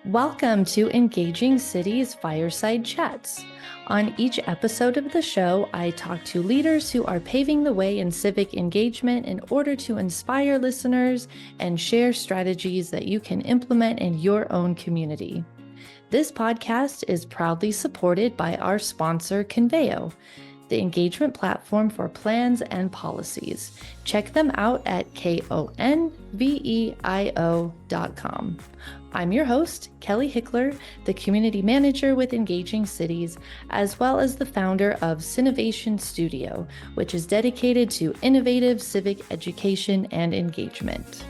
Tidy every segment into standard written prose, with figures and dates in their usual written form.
Welcome to Engaging Cities Fireside Chats. On each episode of the show, I talk to leaders who are paving the way in civic engagement in order to inspire listeners and share strategies that you can implement in your own community. This podcast is proudly supported by our sponsor, Conveo, the engagement platform for plans and policies. Check them out at konveo.com. I'm your host, Kelly Hickler, the Community Manager with Engaging Cities, as well as the founder of Cinovation Studio, which is dedicated to innovative civic education and engagement.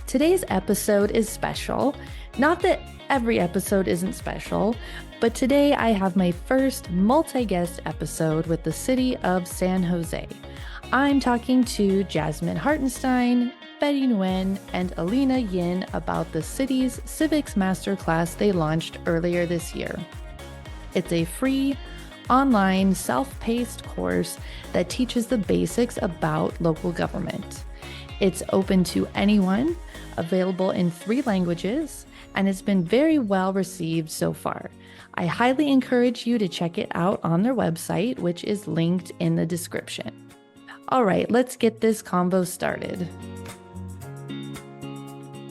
Today's episode is special. Not that every episode isn't special, but today I have my first multi-guest episode with the city of San Jose. I'm talking to Jasmine Hartenstein, Betty Nguyen, and Ellina Yin about the city's Civics Masterclass they launched earlier this year. It's a free, online, self-paced course that teaches the basics about local government. It's open to anyone, available in 3 languages, and it's been very well received so far. I highly encourage you to check it out on their website, which is linked in the description. All right, let's get this convo started.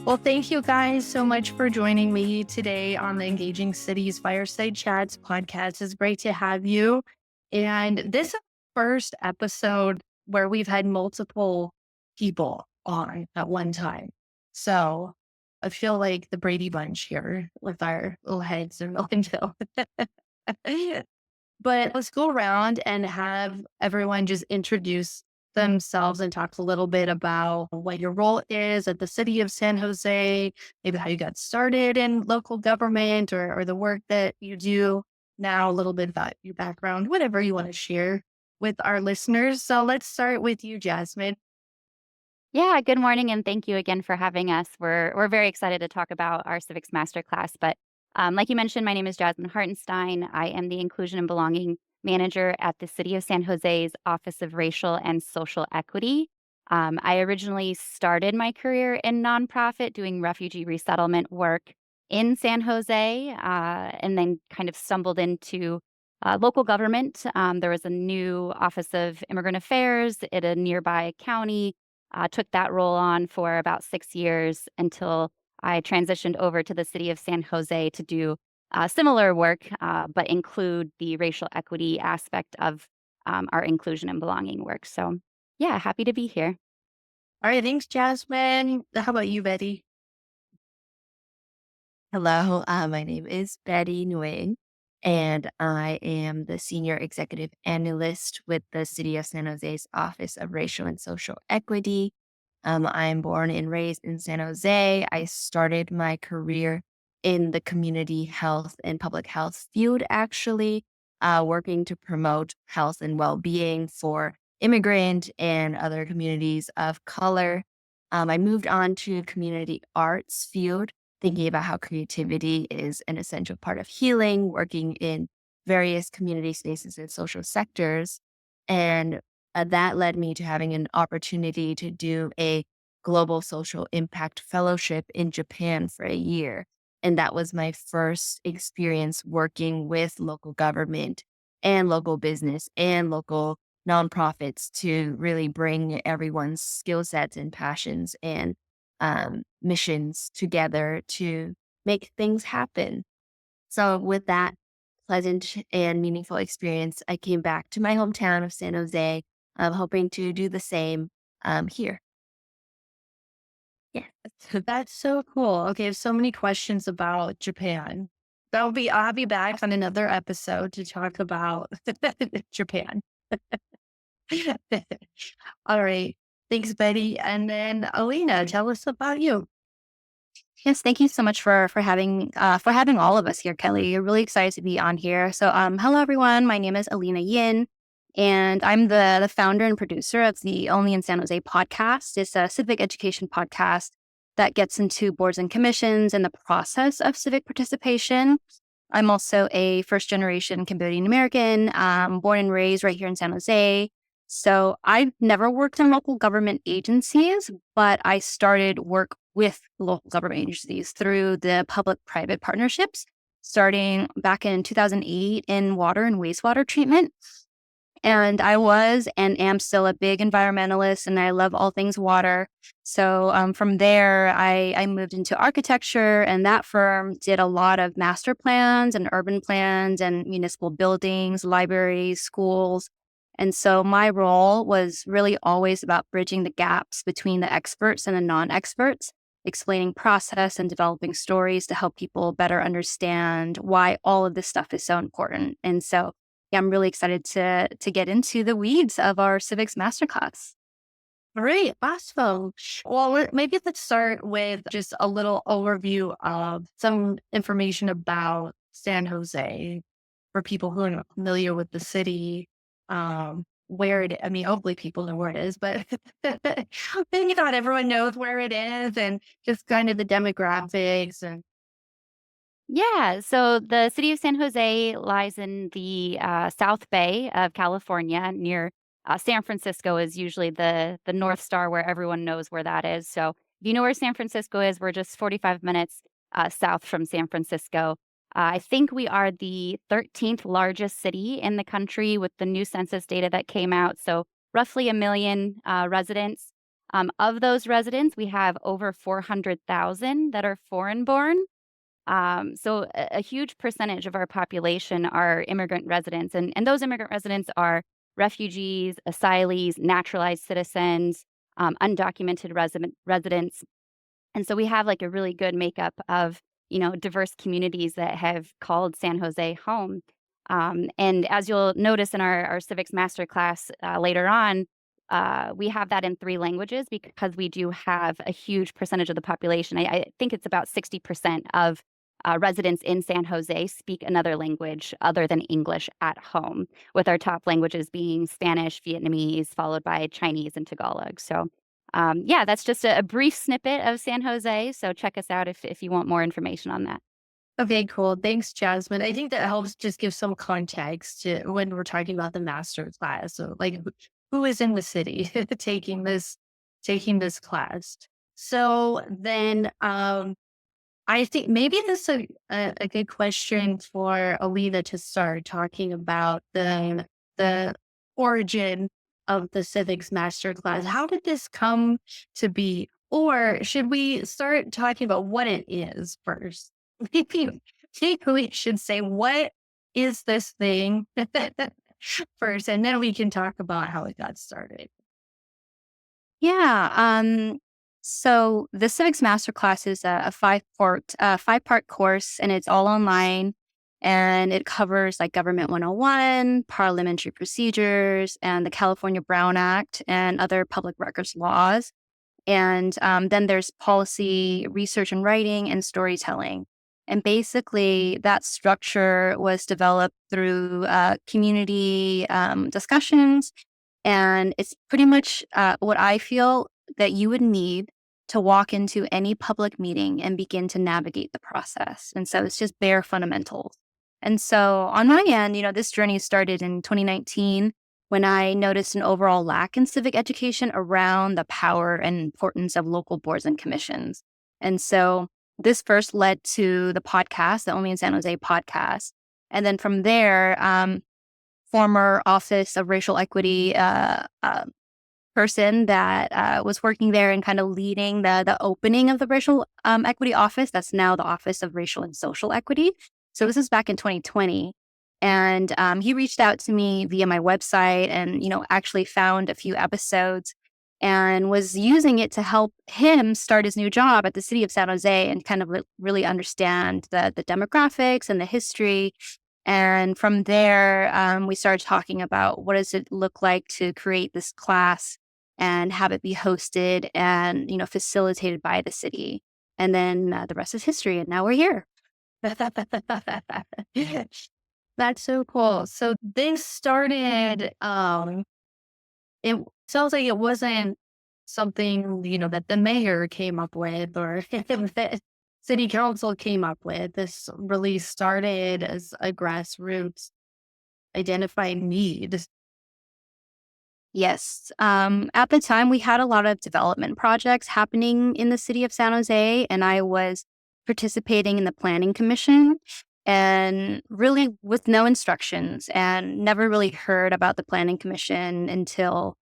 Well, thank you guys so much for joining me today on the Engaging Cities Fireside Chats podcast. It's great to have you. And this is the first episode where we've had multiple people on at one time. So I feel like the Brady Bunch here with our little heads and rolling dough. But let's go around and have everyone just introduce themselves and talk a little bit about what your role is at the city of San Jose, maybe how you got started in local government or the work that you do now, a little bit about your background, whatever you want to share with our listeners. So let's start with you, Jasmine. Yeah, good morning, and thank you again for having us. We're very excited to talk about our Civics Masterclass. But like you mentioned, my name is Jasmine Hartenstein. I am the Inclusion and Belonging Manager at the City of San Jose's Office of Racial and Social Equity. I originally started my career in nonprofit doing refugee resettlement work in San Jose, and then kind of stumbled into local government. There was a new Office of Immigrant Affairs at a nearby county. Took that role on for about 6 years until I transitioned over to the city of San Jose to do similar work, but include the racial equity aspect of our inclusion and belonging work. So, yeah, happy to be here. All right, thanks, Jasmine. How about you, Betty? Hello, my name is Betty Nguyen, and I am the Senior Executive Analyst with the City of San Jose's Office of Racial and Social Equity. I'm born and raised in San Jose. I started my career in the community health and public health field, actually, working to promote health and well-being for immigrant and other communities of color. I moved on to community arts field, thinking about how creativity is an essential part of healing, working in various community spaces and social sectors. And that led me to having an opportunity to do a global social impact fellowship in Japan for a year. And that was my first experience working with local government and local business and local nonprofits to really bring everyone's skill sets and passions and missions together to make things happen. So with that pleasant and meaningful experience, I came back to my hometown of San Jose, hoping to do the same here. Yeah, that's so cool. Okay, I have so many questions about Japan. I'll be back on another episode to talk about Japan. All right. Thanks, Betty. And then Alina, tell us about you. Yes, thank you so much for having all of us here, Kelly. You're really excited to be on here. So, hello everyone. My name is Ellina Yin, and I'm the founder and producer of the Only in San Jose podcast. It's a civic education podcast that gets into boards and commissions and the process of civic participation. I'm also a first generation Cambodian American, born and raised right here in San Jose. So I've never worked in local government agencies, but I started work with local government agencies through the public-private partnerships, starting back in 2008 in water and wastewater treatment. And I was and am still a big environmentalist, and I love all things water. So from there, I moved into architecture, and that firm did a lot of master plans and urban plans and municipal buildings, libraries, schools. And so my role was really always about bridging the gaps between the experts and the non-experts, explaining process and developing stories to help people better understand why all of this stuff is so important. And so yeah, I'm really excited to get into the weeds of our civics masterclass. Great, awesome. Well, maybe let's start with just a little overview of some information about San Jose for people who are not familiar with the city. Where it, I mean, hopefully people know where it is, but maybe not everyone knows where it is, and just kind of the demographics and Yeah, so the city of San Jose lies in the South Bay of California, near San Francisco is usually the North Star where everyone knows where that is. So if you know where San Francisco is, we're just 45 minutes south from San Francisco. I think we are the 13th largest city in the country with the new census data that came out. So roughly a million residents. Of those residents, we have over 400,000 that are foreign born. So a huge percentage of our population are immigrant residents, and those immigrant residents are refugees, asylees, naturalized citizens, undocumented residents. And so we have like a really good makeup of, diverse communities that have called San Jose home. And as you'll notice in our civics masterclass later on, we have that in three languages because we do have a huge percentage of the population. I think it's about 60% of residents in San Jose speak another language other than English at home, with our top languages being Spanish, Vietnamese, followed by Chinese and Tagalog. So yeah, that's just a brief snippet of San Jose. So check us out if you want more information on that. okay, cool. Thanks, Jasmine. I think that helps just give some context to when we're talking about the master class. So, like, who is in the city taking this class? So then, I think maybe this is a good question for Ellina to start talking about the origin of the civics masterclass. How did this come to be? Or should we start talking about what it is first? Maybe we should say, what is this thing first? And then we can talk about how it got started. Yeah. So the Civics Masterclass is a five-part course, and it's all online. And it covers like Government 101, parliamentary procedures, and the California Brown Act, and other public records laws. And then there's policy, research and writing, and storytelling. And basically, that structure was developed through community discussions. And it's pretty much what I feel that you would need to walk into any public meeting and begin to navigate the process. And so it's just bare fundamentals. And so on my end, this journey started in 2019 when I noticed an overall lack in civic education around the power and importance of local boards and commissions. And so this first led to the podcast, the Only in San Jose podcast. And then from there, former Office of Racial Equity person that was working there and kind of leading the opening of the Racial Equity Office. That's now the Office of Racial and Social Equity. So this is back in 2020. And he reached out to me via my website and, actually found a few episodes and was using it to help him start his new job at the city of San Jose and kind of really understand the demographics and the history. And from there, we started talking about what does it look like to create this class and have it be hosted and, facilitated by the city. And then the rest is history. And now we're here. That's so cool. So this started, it sounds like it wasn't something, that the mayor came up with or the city council came up with. This really started as a grassroots identifying need. Yes. At the time, we had a lot of development projects happening in the city of San Jose, and I was participating in the planning commission and really with no instructions and never really heard about the planning commission until,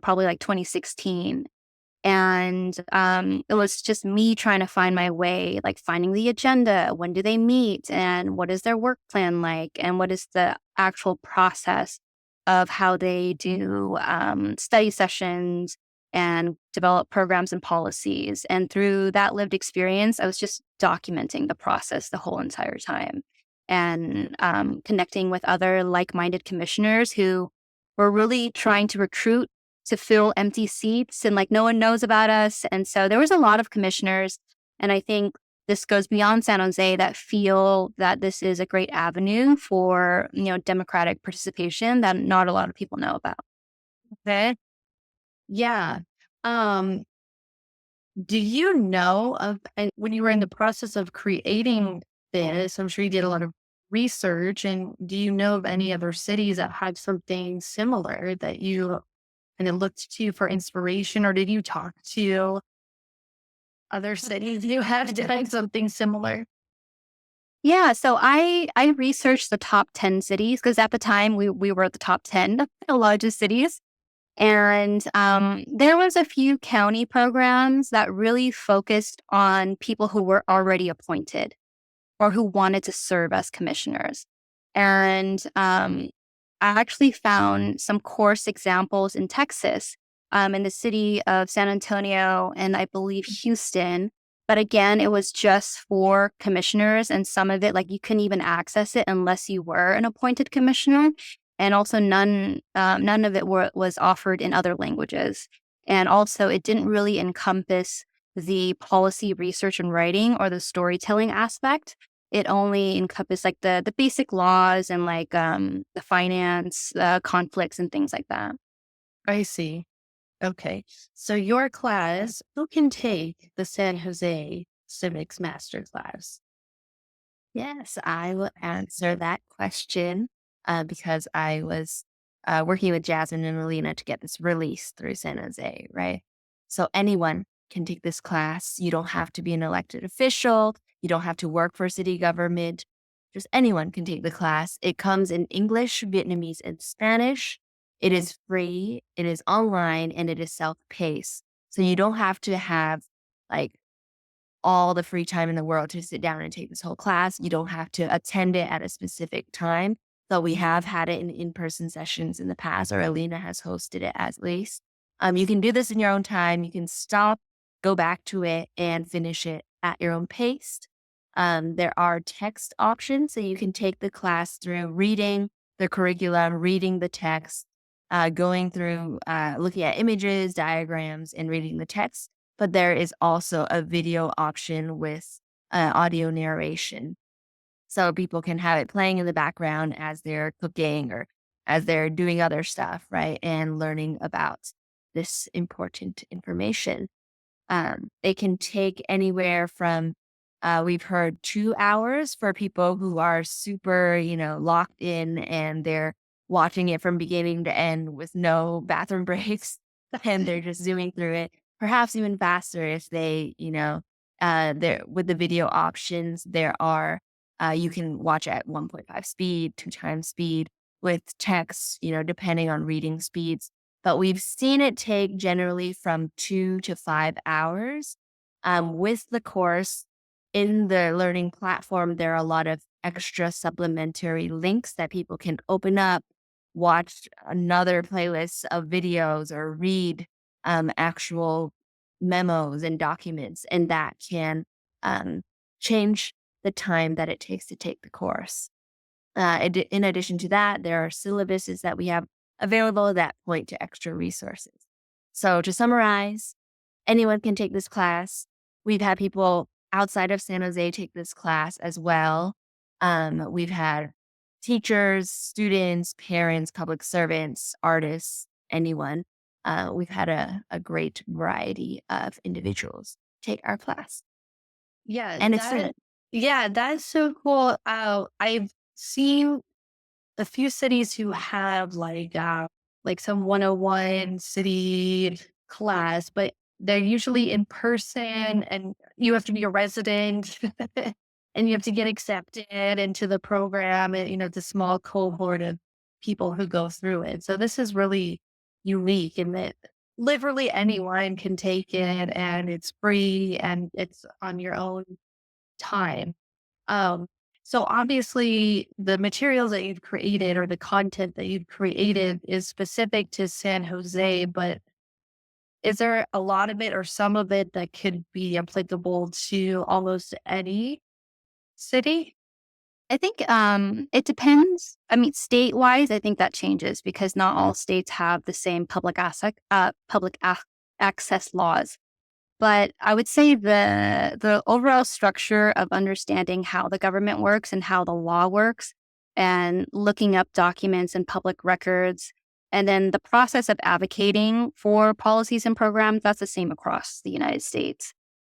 probably like 2016. And it was just me trying to find my way, like finding the agenda. When do they meet? And what is their work plan like? And what is the actual process of how they do study sessions and develop programs and policies? And through that lived experience, I was just documenting the process the whole entire time and connecting with other like minded commissioners who were really trying to recruit to fill empty seats and like no one knows about us. And so there was a lot of commissioners. And I think this goes beyond San Jose that feel that this is a great avenue for, democratic participation that not a lot of people know about. Okay. Yeah. Um, do you know of, and when you were in the process of creating this, I'm sure you did a lot of research, and do you know of any other cities that had something similar that you kind of looked to for inspiration, or did you talk to other cities who have done something similar? Yeah, so I researched the top 10 cities because at the time we were at the top 10 of the largest cities. And there was a few county programs that really focused on people who were already appointed or who wanted to serve as commissioners. And I actually found some course examples in Texas, in the city of San Antonio and I believe Houston. But again, it was just for commissioners, and some of it, like you couldn't even access it unless you were an appointed commissioner. And also, none of it was offered in other languages. And also, it didn't really encompass the policy research and writing or the storytelling aspect. It only encompassed like the basic laws and like the finance conflicts and things like that. I see. Okay. So your class, who can take the San Jose Civics Masterclass? Yes, I will answer that question because I was working with Jasmine and Ellina to get this released through San Jose, right? So anyone can take this class. You don't have to be an elected official. You don't have to work for city government. Just anyone can take the class. It comes in English, Vietnamese, and Spanish. It is free, it is online, and it is self-paced. So you don't have to have like all the free time in the world to sit down and take this whole class. You don't have to attend it at a specific time. So we have had it in in-person sessions in the past, or Alina has hosted it at least. You can do this in your own time. You can stop, go back to it, and finish it at your own pace. There are text options, so you can take the class through reading the curriculum, reading the text, going through looking at images, diagrams, and reading the text, but there is also a video option with audio narration. So people can have it playing in the background as they're cooking or as they're doing other stuff, right? And learning about this important information. They can take anywhere from, we've heard 2 hours for people who are super, locked in and they're watching it from beginning to end with no bathroom breaks and they're just zooming through it. Perhaps even faster if they, there with the video options, there are, you can watch at 1.5 speed, 2 times speed with text, depending on reading speeds, but we've seen it take generally from 2 to 5 hours. With the course in the learning platform, there are a lot of extra supplementary links that people can open up, watch another playlist of videos, or read actual memos and documents, and that can um, change the time that it takes to take the course. In addition to that, there are syllabuses that we have available that point to extra resources. So to summarize, anyone can take this class. We've had people outside of San Jose take this class as well. We've had teachers, students, parents, public servants, artists, anyone. We've had a great variety of individuals take our class. Yeah, And it's free. yeah, that's so cool. I've seen a few cities who have like like some 101 city class, but they're usually in person and you have to be a resident and you have to get accepted into the program. And, it's a small cohort of people who go through it. So this is really unique in that literally anyone can take it and it's free and it's on your own time. Um, so obviously the materials that you've created or the content that you've created is specific to San Jose, but is there a lot of it or some of it that could be applicable to almost any city? I think it depends. I mean, state wise, I think that changes because not all states have the same access laws. But I would say the overall structure of understanding how the government works and how the law works, and looking up documents and public records, and then the process of advocating for policies and programs, that's the same across the United States.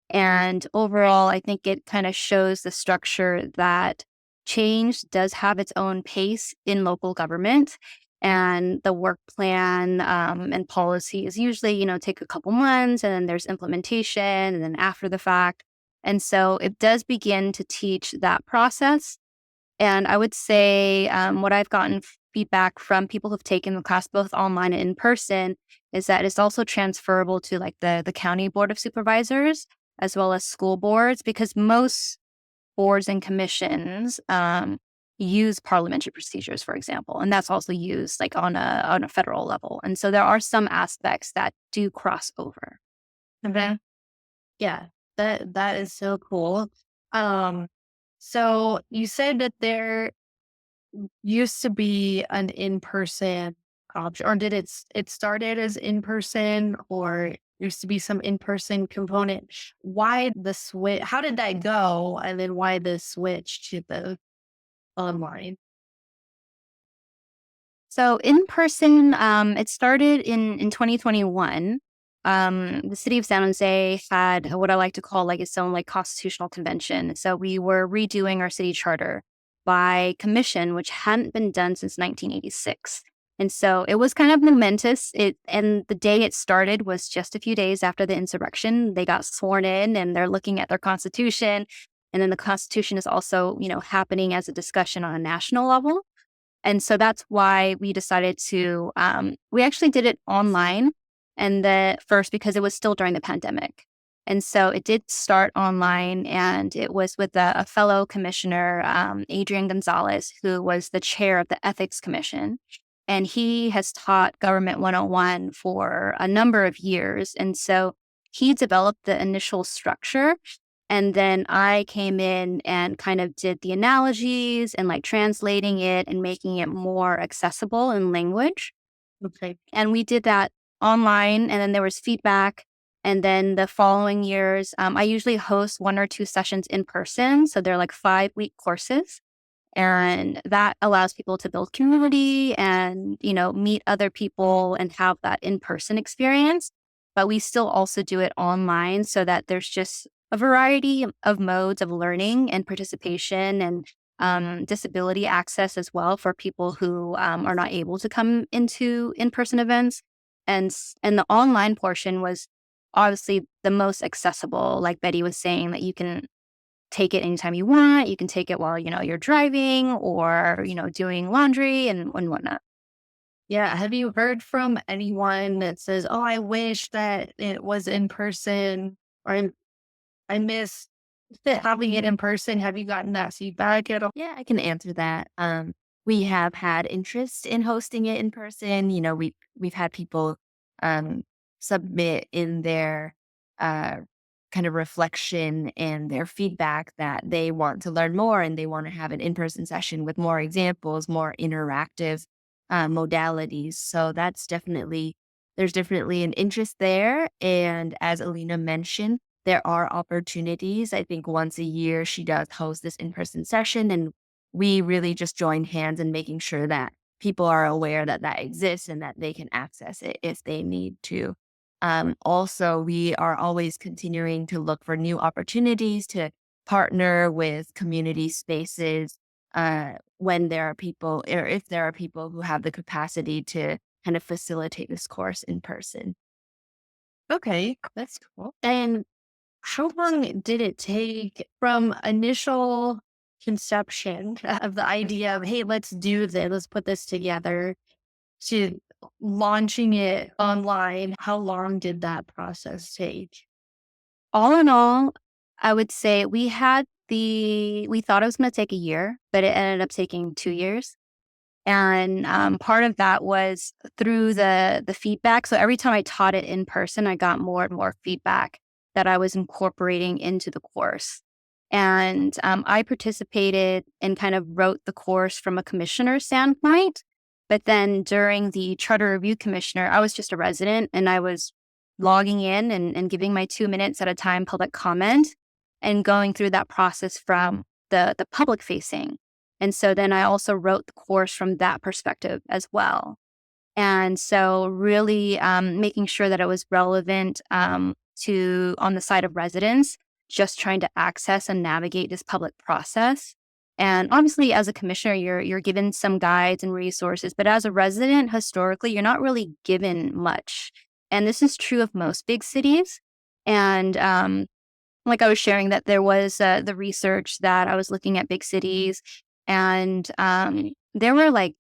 And overall, I think it kind of shows the structure that change does have its own pace in local government. And the work plan and policy is usually, take a couple months and then there's implementation and then after the fact. And so it does begin to teach that process. And I would say what I've gotten feedback from people who've taken the class both online and in person is that it's also transferable to like the county board of supervisors as well as school boards because most boards and commissions use parliamentary procedures, for example, and that's also used like on a federal level. And so there are some aspects that do cross over. Okay. Yeah, that is so cool. Um, so you said that there used to be an in-person option, or did it started as in-person, or used to be some in-person component? Why the switch? How did that go? And then why the switch to the online? So in person, it started in 2021. The city of San Jose had what I like to call like its own like constitutional convention. So we were redoing our city charter by commission, which hadn't been done since 1986. And so it was kind of momentous. And the day it started was just a few days after the insurrection. They got sworn in and they're looking at their constitution. And then the constitution is also, happening as a discussion on a national level. And so that's why we decided to, we actually did it online and the first because it was still during the pandemic. And so it did start online and it was with a fellow commissioner, Adrian Gonzalez, who was the chair of the Ethics Commission. And he has taught Government 101 for a number of years. And so he developed the initial structure and then I came in and kind of did the analogies and like translating it and making it more accessible in language. Okay. And we did that online. And then there was feedback. And then the following years, I usually host 1 or 2 sessions in person. So they're like 5-week courses. And that allows people to build community and, meet other people and have that in-person experience. But we still also do it online so that there's just a variety of modes of learning and participation and disability access as well for people who are not able to come into in-person events. And the online portion was obviously the most accessible, like Betty was saying, that you can take it anytime you want. You can take it while, you're driving or, doing laundry and whatnot. Yeah. Have you heard from anyone that says, "Oh, I wish that it was in person," or I miss having it in person"? Have you gotten that feedback at all? Yeah, I can answer that. We have had interest in hosting it in person. We've had people um, submit in their uh, kind of reflection and their feedback that they want to learn more and they want to have an in-person session with more examples, more interactive modalities. So there's definitely an interest there. And as Ellina mentioned, there are opportunities. I think once a year she does host this in-person session, and we really just join hands in making sure that people are aware that that exists and that they can access it if they need to. Also, we are always continuing to look for new opportunities to partner with community spaces when there are people, or if there are people who have the capacity to kind of facilitate this course in person. Okay, that's cool. And how long did it take from initial conception of the idea of, hey, let's do this, let's put this together, to launching it online? How long did that process take? All in all, I would say we thought it was going to take a year, but it ended up taking 2 years. And part of that was through the feedback. So every time I taught it in person, I got more and more feedback that I was incorporating into the course. And I participated and kind of wrote the course from a commissioner standpoint. But then during the charter review commissioner, I was just a resident and I was logging in and giving my 2 minutes at a time public comment and going through that process from the public facing. And so then I also wrote the course from that perspective as well. And so really making sure that it was relevant to on the side of residents, just trying to access and navigate this public process. And obviously, as a commissioner, you're given some guides and resources, but as a resident, historically, you're not really given much. And this is true of most big cities. And like I was sharing that there was the research that I was looking at big cities, and there were like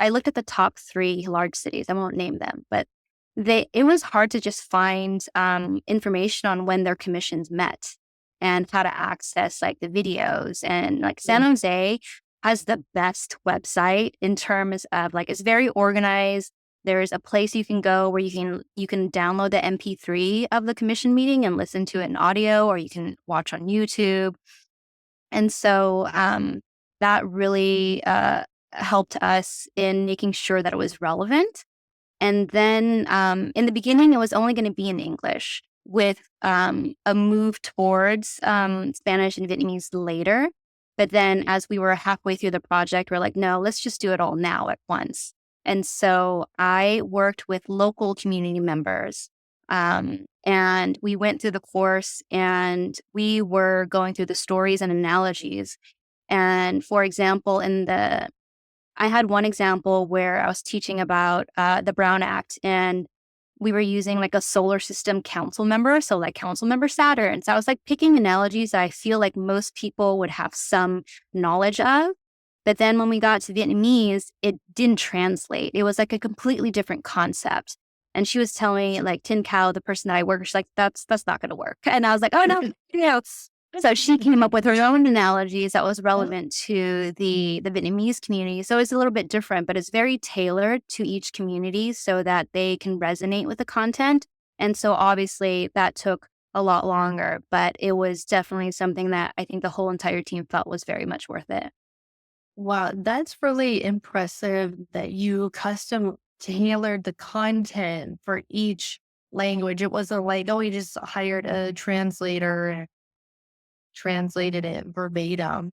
I looked at the top 3 large cities. I won't name them, but it was hard to just find information on when their commissions met and how to access like the videos. And like San Jose has the best website in terms of like it's very organized. There's a place you can go where you can download the MP3 of the commission meeting and listen to it in audio, or you can watch on YouTube. And so that really helped us in making sure that it was relevant. And then in the beginning, it was only going to be in English with a move towards Spanish and Vietnamese later. But then as we were halfway through the project, we're like, no, let's just do it all now at once. And so I worked with local community members. And we went through the course and we were going through the stories and analogies. And for example, I had one example where I was teaching about the Brown Act, and we were using like a solar system council member, so like council member Saturn. So I was like picking analogies that I feel like most people would have some knowledge of. But then when we got to Vietnamese, it didn't translate. It was like a completely different concept. And she was telling me, like Tin Cow, the person that I work with, she's like, that's not going to work. And I was like, oh no, So she came up with her own analogies that was relevant to the Vietnamese community. So it's a little bit different, but it's very tailored to each community so that they can resonate with the content. And so obviously that took a lot longer, but it was definitely something that I think the whole entire team felt was very much worth it. Wow, that's really impressive that you custom tailored the content for each language. It wasn't like, oh, you just hired a translator and translated it verbatim.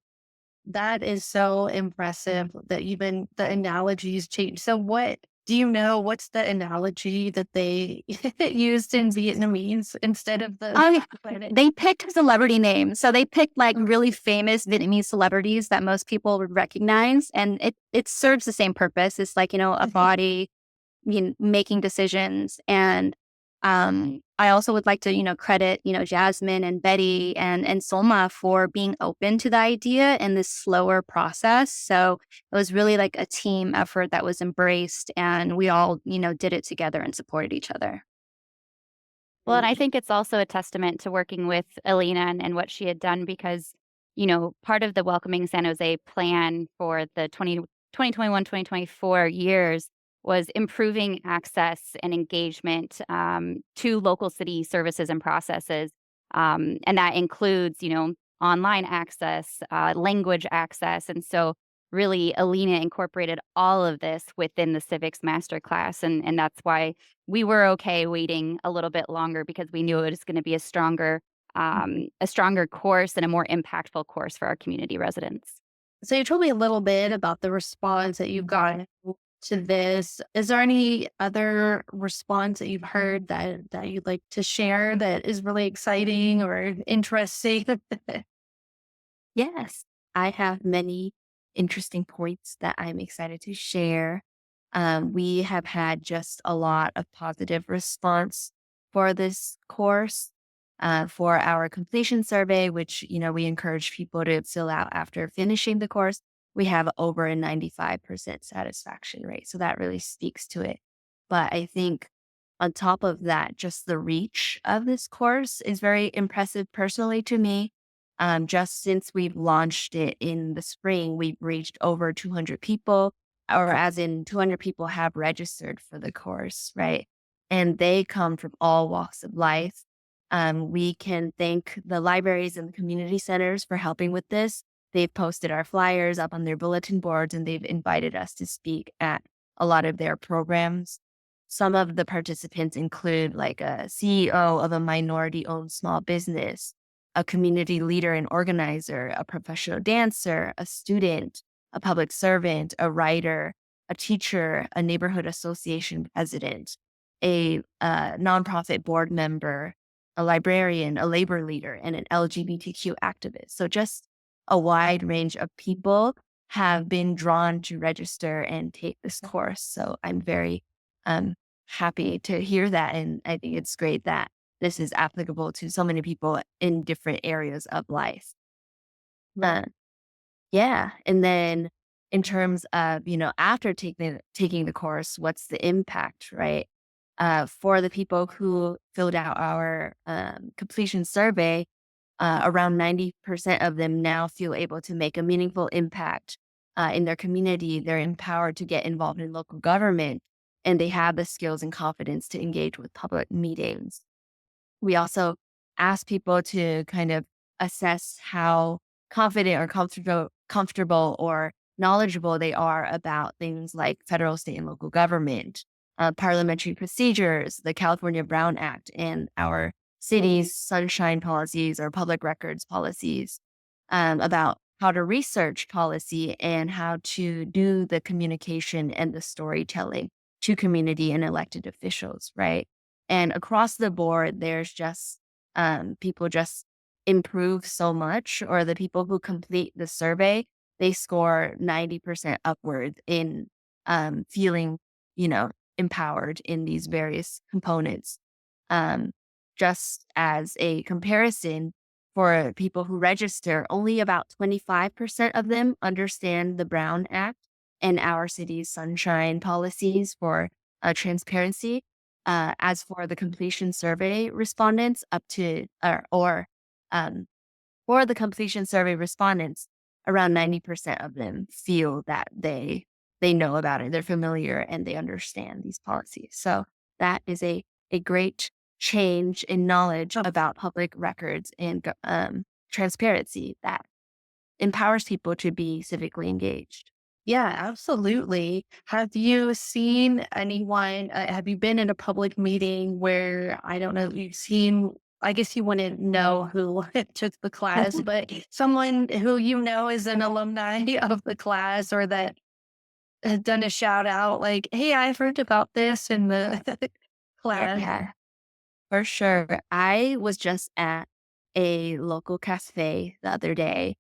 That is so impressive that even the analogies change. So what do you know what's the analogy that they used in Vietnamese instead of the Oh, they picked celebrity names. So they picked like really famous Vietnamese celebrities that most people would recognize. And it serves the same purpose. It's like, a body, making decisions. And I also would like to, credit, Jasmine and Betty and Solma for being open to the idea in this slower process. So it was really like a team effort that was embraced, and we all, did it together and supported each other. Well, and I think it's also a testament to working with Ellina and what she had done because, part of the Welcoming San Jose plan for the 2021, 2024 years was improving access and engagement to local city services and processes. And that includes, online access, language access. And so really, Ellina incorporated all of this within the Civics Masterclass. And that's why we were okay waiting a little bit longer because we knew it was going to be a stronger course and a more impactful course for our community residents. So you told me a little bit about the response that you've gotten to this. Is there any other response that you've heard that you'd like to share that is really exciting or interesting? Yes, I have many interesting points that I'm excited to share. We have had just a lot of positive response for this course. For our completion survey, which we encourage people to fill out after finishing the course, we have over a 95% satisfaction rate. So that really speaks to it. But I think on top of that, just the reach of this course is very impressive personally to me. Just since we've launched it in the spring, we've reached over 200 people, or as in 200 people have registered for the course, right? And they come from all walks of life. We can thank the libraries and the community centers for helping with this. They've posted our flyers up on their bulletin boards and they've invited us to speak at a lot of their programs. Some of the participants include like a CEO of a minority owned small business, a community leader and organizer, a professional dancer, a student, a public servant, a writer, a teacher, a neighborhood association president, a nonprofit board member, a librarian, a labor leader, and an LGBTQ activist. So just a wide range of people have been drawn to register and take this course. So I'm very happy to hear that. And I think it's great that this is applicable to so many people in different areas of life. Uh, yeah. And then in terms of, after taking the course, what's the impact, right? For the people who filled out our completion survey, around 90% of them now feel able to make a meaningful impact in their community. They're empowered to get involved in local government, and they have the skills and confidence to engage with public meetings. We also ask people to kind of assess how confident or comfortable or knowledgeable they are about things like federal, state, and local government, parliamentary procedures, the California Brown Act, and our city's sunshine policies or public records policies, about how to research policy and how to do the communication and the storytelling to community and elected officials, right? And across the board, there's just people just improve so much, or the people who complete the survey, they score 90% upwards in feeling, empowered in these various components. Um, just as a comparison, for people who register, only about 25% of them understand the Brown Act and our city's sunshine policies for transparency. As for the completion survey respondents, up to um, for the completion survey respondents, around 90% of them feel that they know about it, they're familiar, and they understand these policies. So that is a great change in knowledge about public records and transparency that empowers people to be civically engaged. Yeah, absolutely. Have you seen anyone, have you been in a public meeting where, I don't know, you've seen, I guess you wouldn't know who took the class, but someone who is an alumni of the class or that has done a shout out like, hey, I've heard about this in the class. Yeah, for sure. I was just at a local cafe the other day,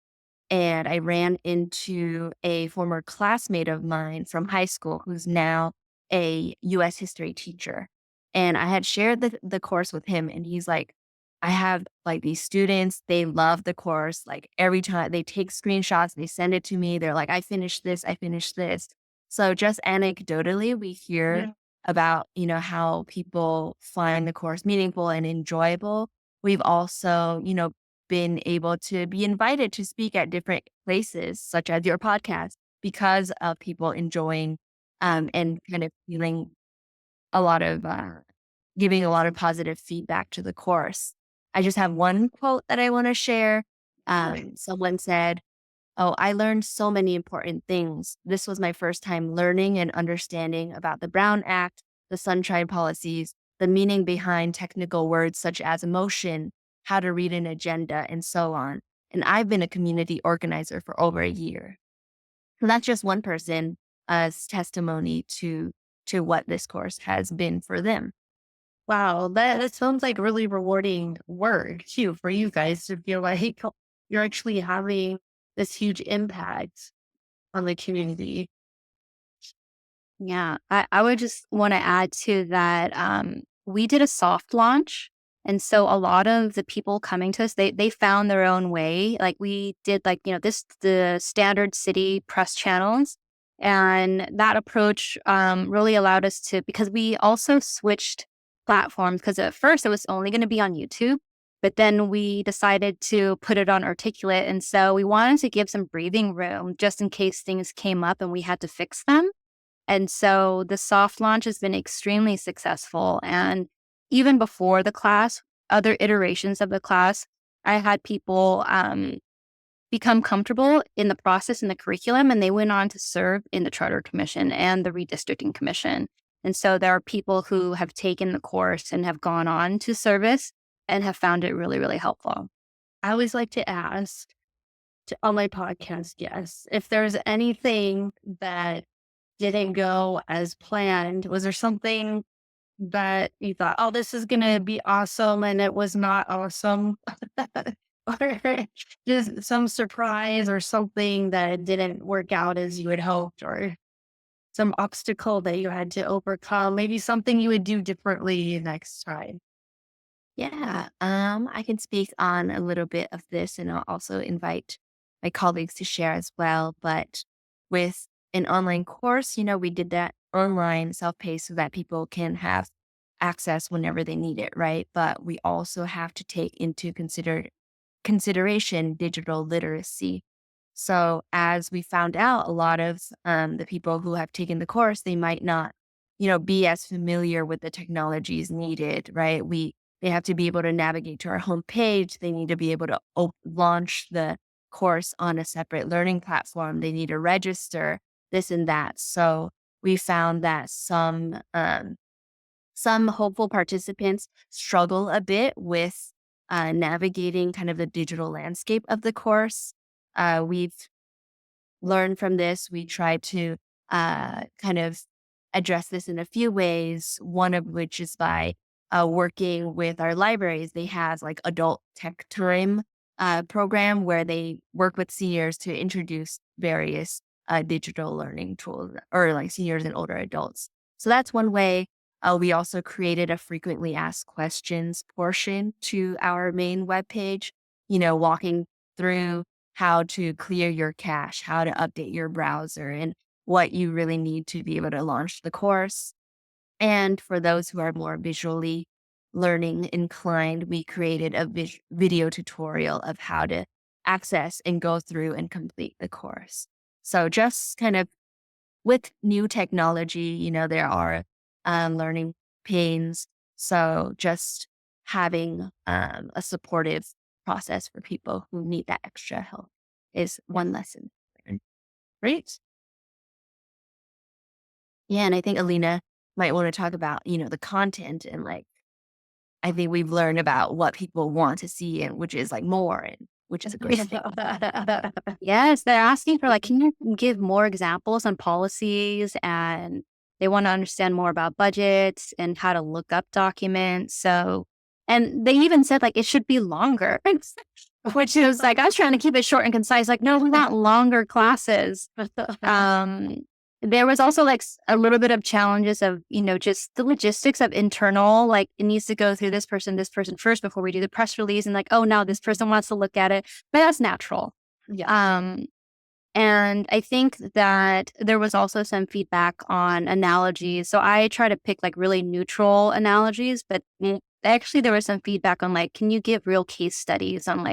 and I ran into a former classmate of mine from high school who's now a US history teacher. And I had shared the course with him, and he's like, I have like these students, they love the course. Like every time they take screenshots, they send it to me. They're like, I finished this, I finished this. So just anecdotally, we hear about, how people find the course meaningful and enjoyable. We've also, been able to be invited to speak at different places, such as your podcast, because of people enjoying and kind of feeling a lot of giving a lot of positive feedback to the course. I just have one quote that I want to share. Someone said, "Oh, I learned so many important things. This was my first time learning and understanding about the Brown Act, the sunshine policies, the meaning behind technical words such as emotion, how to read an agenda, and so on. And I've been a community organizer for over a year." So that's just one person as testimony to what this course has been for them. Wow, that sounds like really rewarding work too for you guys to feel like you're actually having this huge impact on the community. Yeah, I would just want to add to that. We did a soft launch. And so a lot of the people coming to us, they found their own way. Like we did the standard city press channels. And that approach really allowed us to, because we also switched platforms, because at first it was only going to be on YouTube. But then we decided to put it on Articulate. And so we wanted to give some breathing room just in case things came up and we had to fix them. And so the soft launch has been extremely successful. And even before the class, other iterations of the class, I had people become comfortable in the process and the curriculum, and they went on to serve in the Charter Commission and the Redistricting Commission. And so there are people who have taken the course and have gone on to service and have found it really, really helpful. I always like to ask on my podcast guests if there's anything that didn't go as planned. Was there something that you thought, oh, this is going to be awesome, and it was not awesome? Or just some surprise or something that didn't work out as you had hoped, or some obstacle that you had to overcome, maybe something you would do differently next time? Yeah, I can speak on a little bit of this, and I'll also invite my colleagues to share as well. But with an online course, we did that online self-paced so that people can have access whenever they need it, right? But we also have to take into consideration digital literacy. So as we found out, a lot of the people who have taken the course, they might not, be as familiar with the technologies needed, right? They have to be able to navigate to our homepage. They need to be able to launch the course on a separate learning platform. They need to register this and that. So we found that some hopeful participants struggle a bit with navigating kind of the digital landscape of the course. We've learned from this. We try to kind of address this in a few ways, one of which is by working with our libraries. They have like adult tech time program where they work with seniors to introduce various digital learning tools, or like seniors and older adults. So that's one way. We also created a frequently asked questions portion to our main webpage, walking through how to clear your cache, how to update your browser, and what you really need to be able to launch the course. And for those who are more visually learning inclined, we created a video tutorial of how to access and go through and complete the course. So just kind of with new technology, there are learning pains. So just having a supportive process for people who need that extra help is one lesson learned. Great. Yeah, and I think Ellina might want to talk about, the content, and like I think we've learned about what people want to see, and which is like more, and which is a great thing. Yes, they're asking for can you give more examples on policies, and they want to understand more about budgets and how to look up documents. So, and they even said it should be longer, which is I was trying to keep it short and concise. No, we want longer classes. There was also a little bit of challenges of, just the logistics of internal, it needs to go through this person first before we do the press release. And oh, now this person wants to look at it, but that's natural. Yeah. And I think that there was also some feedback on analogies. So I try to pick really neutral analogies, but actually there was some feedback on can you give real case studies on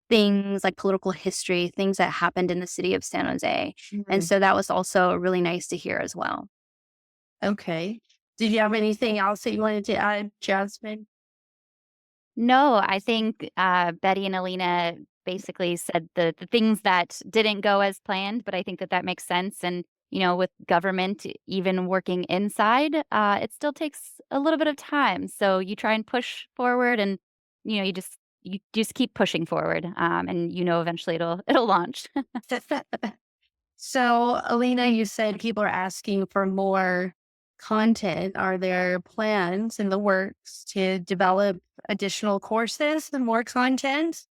things like political history, things that happened in the city of San Jose. And so that was also really nice to hear as well. Okay. Did you have anything else that you wanted to add, Jasmine? No, I think Betty and Ellina basically said the things that didn't go as planned, but I think that makes sense. And, with government, even working inside, it still takes a little bit of time. So you try and push forward, and, you just keep pushing forward, and eventually it'll launch. So, Ellina, you said people are asking for more content. Are there plans in the works to develop additional courses and more content?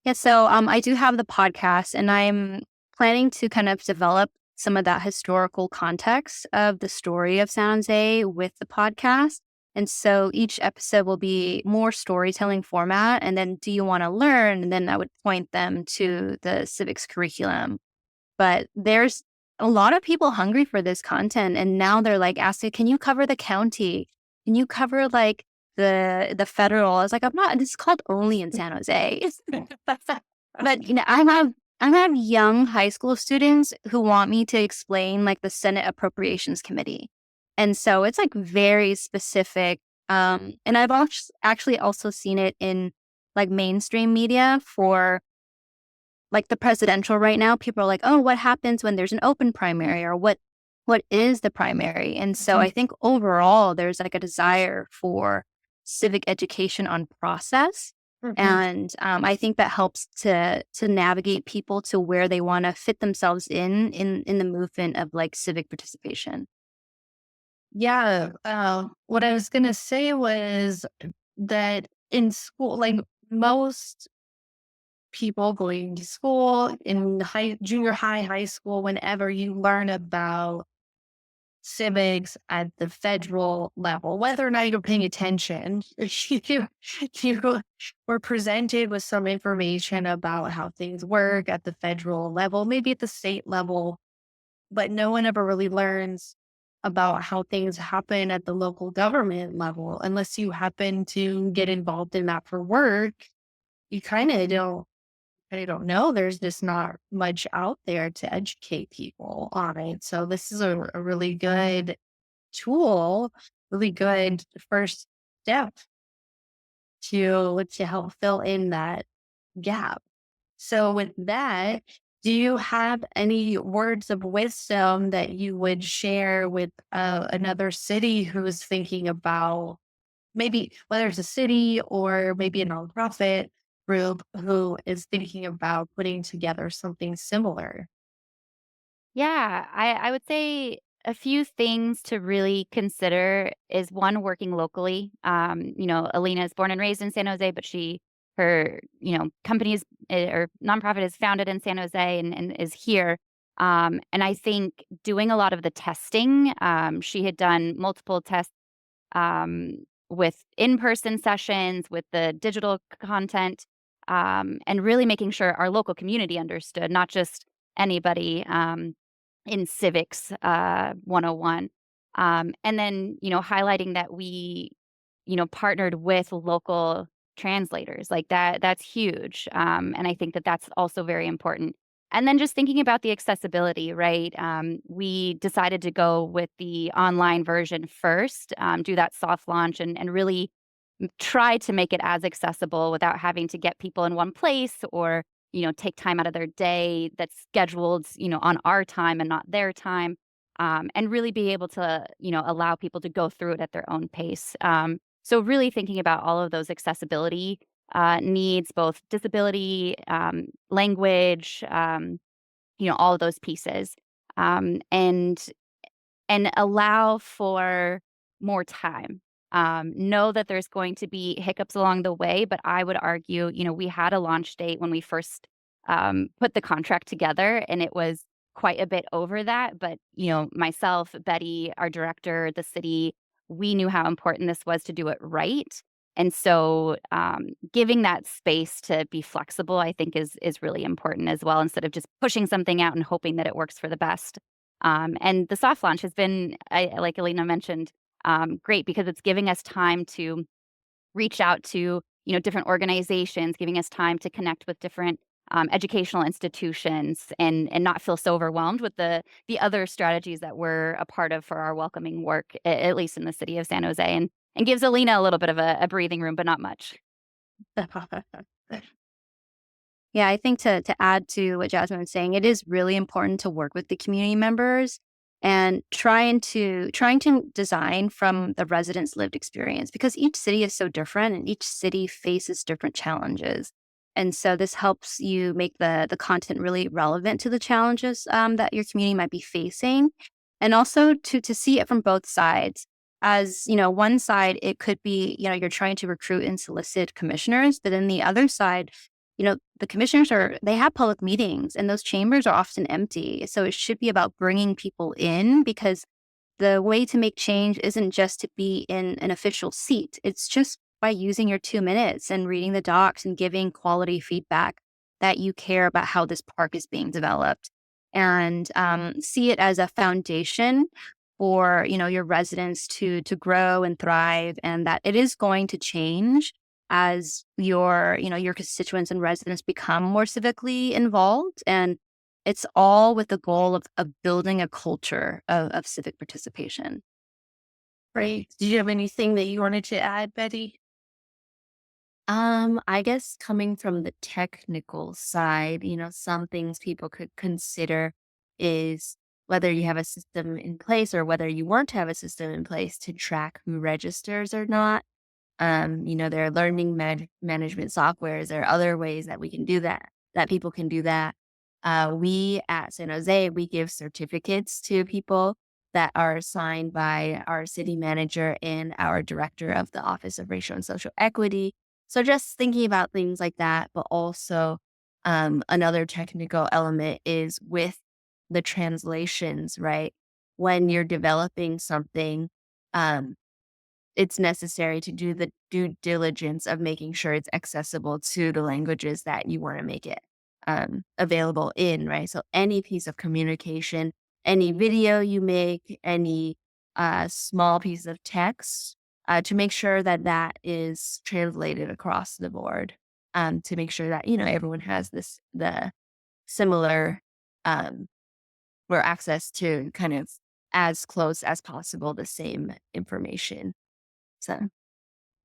Yeah, so I do have the podcast, and I'm planning to kind of develop some of that historical context of the story of San Jose with the podcast. And so each episode will be more storytelling format. And then do you want to learn? And then I would point them to the civics curriculum. But there's a lot of people hungry for this content. And now they're like asking, can you cover the county? Can you cover like the federal? I was like, I'm not, this is called only in San Jose. But I have young high school students who want me to explain like the Senate Appropriations Committee. And so it's like very specific. And I've actually also seen it in like mainstream media for like the presidential right now. People are like, oh, what happens when there's an open primary, or what is the primary? And so I think overall there's like a desire for civic education on process. And I think that helps to navigate people to where they want to fit themselves in the movement of like civic participation. Yeah. What I was going to say was that in school, like most people going to school in junior high, high school, whenever you learn about civics at the federal level, whether or not you're paying attention, you were presented with some information about how things work at the federal level, maybe at the state level, but no one ever really learns about how things happen at the local government level unless you happen to get involved in that for work. You kind of don't know. There's just not much out there to educate people on it. So this is a really good tool, really good first step to help fill in that gap. So with that, do you have any words of wisdom that you would share with another city who's thinking about maybe whether it's a city or maybe a nonprofit group who is thinking about putting together something similar? Yeah, I would say a few things to really consider is one, working locally. Ellina is born and raised in San Jose, but her company is or nonprofit is founded in San Jose and is here. And I think doing a lot of the testing, she had done multiple tests um, with in-person sessions, with the digital content, and really making sure our local community understood, not just anybody. In Civics 101. And then, highlighting that we, partnered with local translators like that's huge. And I think that that's also very important. And then just thinking about the accessibility, right? We decided to go with the online version first, do that soft launch and really try to make it as accessible without having to get people in one place or take time out of their day that's scheduled, on our time and not their time, and really be able to, allow people to go through it at their own pace. So really thinking about all of those accessibility needs, both disability, language, all of those pieces, and allow for more time. Know that there's going to be hiccups along the way, but I would argue, we had a launch date when we first put the contract together, and it was quite a bit over that. But, myself, Betty, our director, the city, we knew how important this was to do it right. And so giving that space to be flexible, I think is really important as well, instead of just pushing something out and hoping that it works for the best. And the soft launch has been, like Ellina mentioned, great because it's giving us time to reach out to different organizations, giving us time to connect with different educational institutions, and not feel so overwhelmed with the other strategies that we're a part of for our welcoming work, at least in the city of San Jose, and gives Ellina a little bit of a breathing room, but not much. Yeah, I think to add to what Jasmine was saying, it is really important to work with the community members and trying to design from the residents' lived experience, because each city is so different and each city faces different challenges. And so this helps you make the content really relevant to the challenges that your community might be facing, and also to see it from both sides. As one side, it could be you're trying to recruit and solicit commissioners, but then the other side, the commissioners they have public meetings and those chambers are often empty. So it should be about bringing people in, because the way to make change isn't just to be in an official seat. It's just by using your 2 minutes and reading the docs and giving quality feedback that you care about how this park is being developed, and see it as a foundation for your residents to grow and thrive, and that it is going to change as your constituents and residents become more civically involved. And it's all with the goal of building a culture of civic participation. Right. Did you have anything that you wanted to add, Betty? I guess coming from the technical side, some things people could consider is whether you have a system in place or whether you want to have a system in place to track who registers or not. There are learning management softwares. There are other ways that we can do that people can do that. We at San Jose, we give certificates to people that are assigned by our city manager and our director of the Office of Racial and Social Equity. So just thinking about things like that, but also another technical element is with the translations, right? When you're developing something, um, it's necessary to do the due diligence of making sure it's accessible to the languages that you want to make it available in, right? So any piece of communication, any video you make, any small piece of text, to make sure that that is translated across the board, to make sure that, everyone has the similar um, or access to kind of as close as possible the same information. So,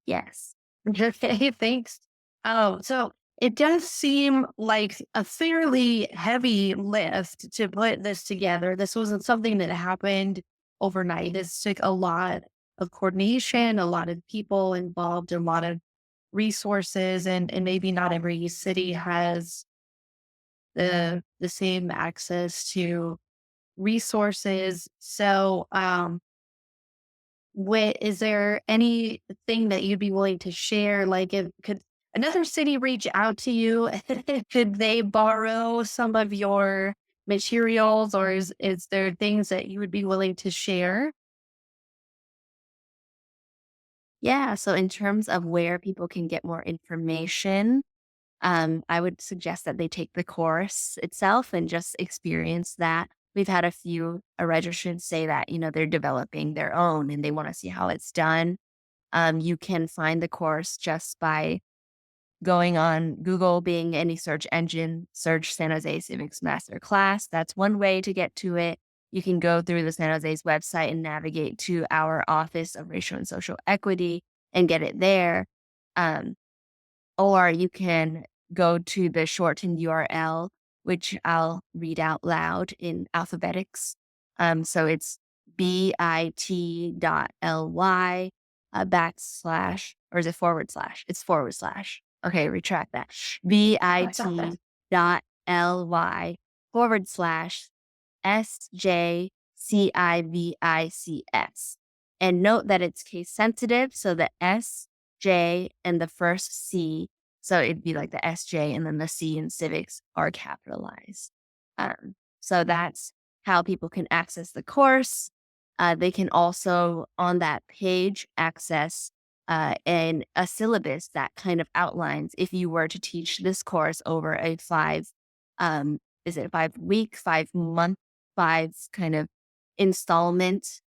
yes. Okay, thanks. So it does seem like a fairly heavy lift to put this together. This wasn't something that happened overnight. This took a lot of coordination, a lot of people involved, a lot of resources, and maybe not every city has the same access to resources. So is there anything that you'd be willing to share? Like, if could another city reach out to you? Could they borrow some of your materials, or is there things that you would be willing to share? Yeah. So, in terms of where people can get more information, I would suggest that they take the course itself and just experience that. We've had a few registrants say that, they're developing their own and they want to see how it's done. You can find the course just by going on Google, being any search engine, search San Jose Civics Masterclass. That's one way to get to it. You can go through the San Jose's website and navigate to our Office of Racial and Social Equity and get it there. Um, or you can go to the shortened URL, which I'll read out loud in alphabetics. So it's bit.ly or is it forward slash? It's forward slash. Okay, retract that. bit.ly SJCIVICS. And note that it's case sensitive. So the S, J, and the first C. So it'd be like the SJ and then the C in civics are capitalized. So that's how people can access the course. They can also, on that page, access a syllabus that kind of outlines if you were to teach this course over a is it 5 week, 5 month, five kind of installment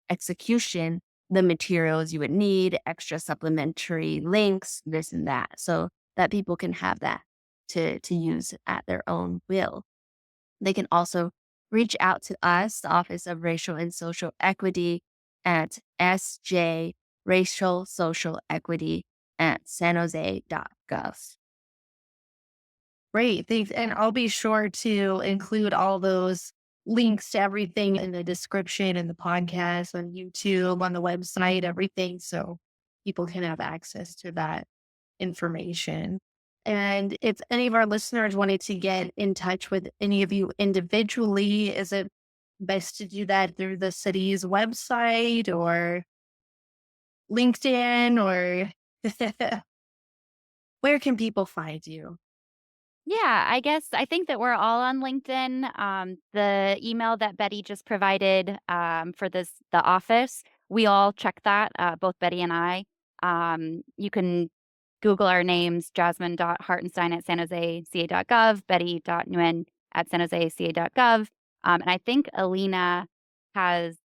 execution, the materials you would need, extra supplementary links, this and that, so that people can have that to use at their own will. They can also reach out to us, the Office of Racial and Social Equity, at SJ Racial Social Equity at sanjose.gov. Great, thanks. And I'll be sure to include all those links to everything in the description and the podcast on YouTube, on the website, everything. So people can have access to that information. And if any of our listeners wanted to get in touch with any of you individually, is it best to do that through the city's website or LinkedIn or where can people find you? Yeah, I think that we're all on LinkedIn. The email that Betty just provided for the office, we all check that, both Betty and I. You can Google our names, Jasmine.Hartenstein at sanjoseca.gov, Betty.Nguyen at sanjoseca.gov. And I think Ellina has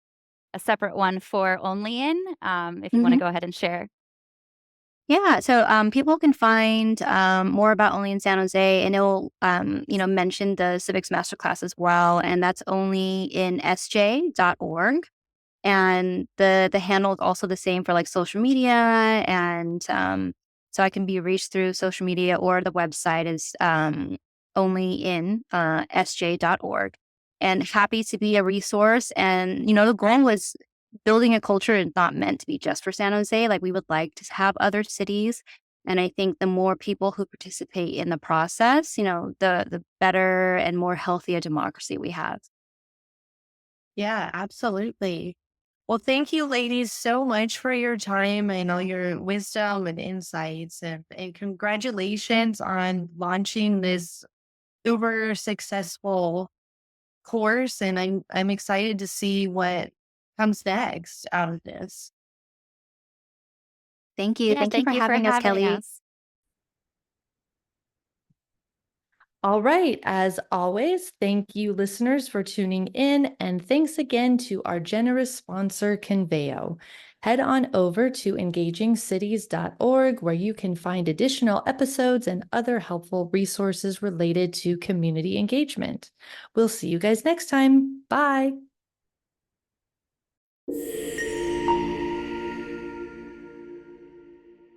a separate one for only in, if you want to go ahead and share. Yeah, so people can find more about Only in San Jose, and it'll mention the Civics Masterclass as well, and that's only in sj.org. And the handle is also the same for like social media, and so I can be reached through social media, or the website is only in sj.org. And happy to be a resource. And the goal was building a culture is not meant to be just for San Jose. Like, we would like to have other cities. And I think the more people who participate in the process, the better and more healthy a democracy we have. Yeah, absolutely. Well, thank you, ladies, so much for your time and all your wisdom and insights. And congratulations on launching this uber successful course. And I'm excited to see what comes next out of this. Thank you. Yeah, Thank you for thank you for having us, having Kelly. us. All right. As always, thank you, listeners, for tuning in. And thanks again to our generous sponsor, Conveo. Head on over to engagingcities.org, where you can find additional episodes and other helpful resources related to community engagement. We'll see you guys next time. Bye.